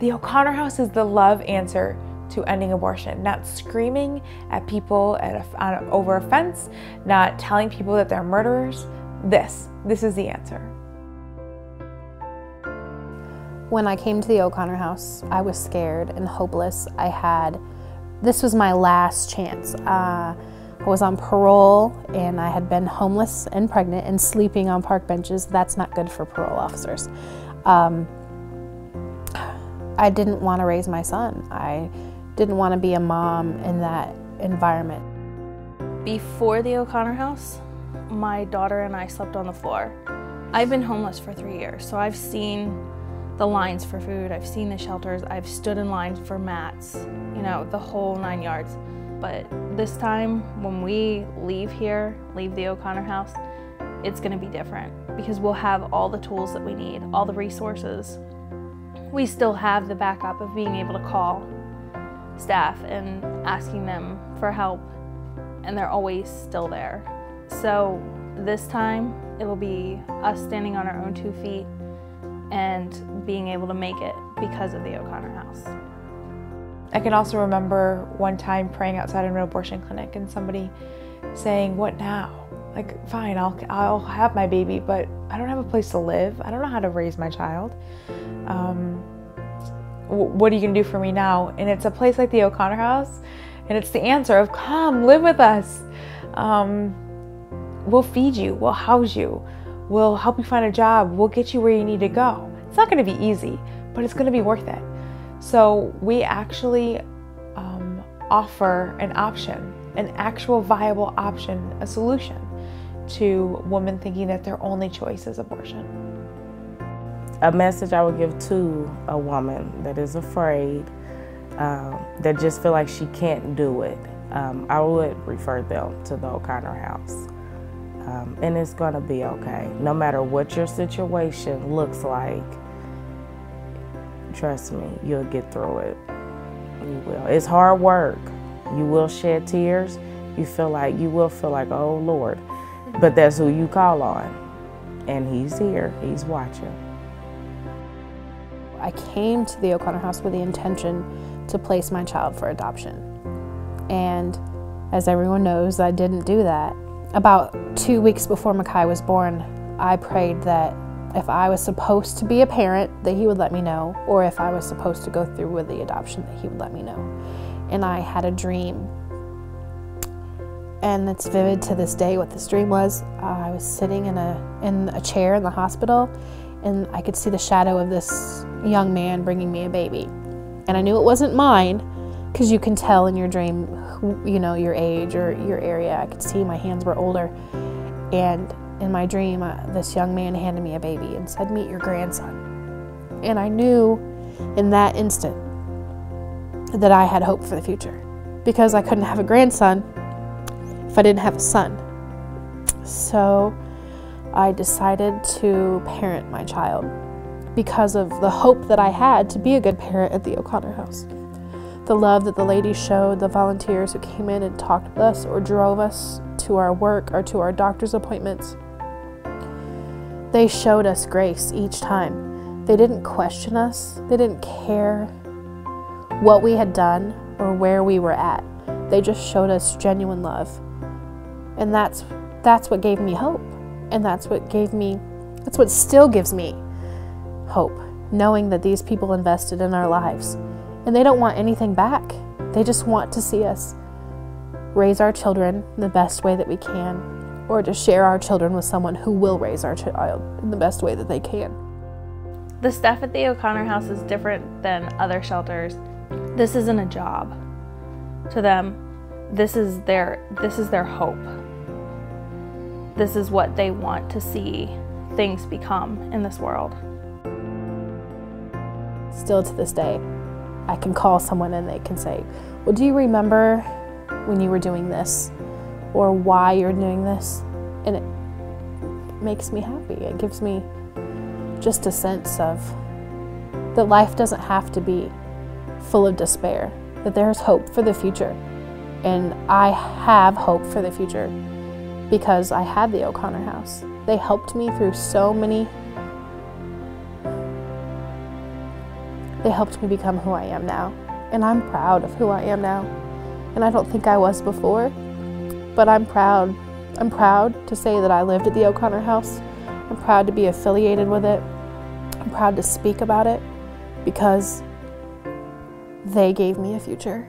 The O'Connor House is the love answer to ending abortion, not screaming at people over a fence, not telling people that they're murderers. This is the answer. When I came to the O'Connor House, I was scared and hopeless. This was my last chance. I was on parole and I had been homeless and pregnant and sleeping on park benches. That's not good for parole officers. I didn't want to raise my son. I didn't want to be a mom in that environment. Before the O'Connor House, my daughter and I slept on the floor. I've been homeless for 3 years, so I've seen the lines for food, I've seen the shelters, I've stood in lines for mats, you know, the whole 9 yards. But this time, when we leave here, leave the O'Connor House, it's gonna be different because we'll have all the tools that we need, all the resources. We still have the backup of being able to call staff and asking them for help, and they're always still there. So this time, it'll be us standing on our own 2 feet and being able to make it because of the O'Connor House. I can also remember one time praying outside of an abortion clinic and somebody saying, "What now? Like, fine, I'll have my baby, but I don't have a place to live. I don't know how to raise my child. What are you gonna do for me now?" And it's a place like the O'Connor House, and it's the answer of, come, live with us. We'll feed you, we'll house you, we'll help you find a job, we'll get you where you need to go. It's not gonna be easy, but it's gonna be worth it. So we actually offer an option, an actual viable option, a solution to women thinking that their only choice is abortion. A message I would give to a woman that is afraid, that just feel like she can't do it, I would refer them to the O'Connor House. And it's gonna be okay. No matter what your situation looks like, trust me, you'll get through it. You will. It's hard work. You will shed tears. You will feel like, oh Lord. But that's who you call on. And He's here, He's watching. I came to the O'Connor House with the intention to place my child for adoption. And as everyone knows, I didn't do that. About 2 weeks before Makai was born, I prayed that if I was supposed to be a parent, that He would let me know, or if I was supposed to go through with the adoption, that He would let me know. And I had a dream, and it's vivid to this day what this dream was. I was sitting in a chair in the hospital, and I could see the shadow of this young man bringing me a baby. And I knew it wasn't mine, because you can tell in your dream, you know, your age or your area. I could see my hands were older. And in my dream, this young man handed me a baby and said, "Meet your grandson." And I knew in that instant that I had hope for the future, because I couldn't have a grandson if I didn't have a son. So I decided to parent my child because of the hope that I had to be a good parent at the O'Connor House. The love that the ladies showed, the volunteers who came in and talked with us or drove us to our work or to our doctor's appointments, they showed us grace each time. They didn't question us. They didn't care what we had done or where we were at. They just showed us genuine love. And that's what gave me hope. And that's what still gives me hope, knowing that these people invested in our lives. And they don't want anything back. They just want to see us raise our children in the best way that we can, or to share our children with someone who will raise our child in the best way that they can. The staff at the O'Connor House is different than other shelters. This isn't a job. To them, this is their hope. This is what they want to see things become in this world. Still to this day, I can call someone and they can say, "Well, do you remember when you were doing this, or why you're doing this?" And it makes me happy. It gives me just a sense of that life doesn't have to be full of despair, that there's hope for the future. And I have hope for the future because I had the O'Connor House. They helped me through so many They helped me become who I am now. And I'm proud of who I am now. And I don't think I was before, but I'm proud. I'm proud to say that I lived at the O'Connor House. I'm proud to be affiliated with it. I'm proud to speak about it because they gave me a future.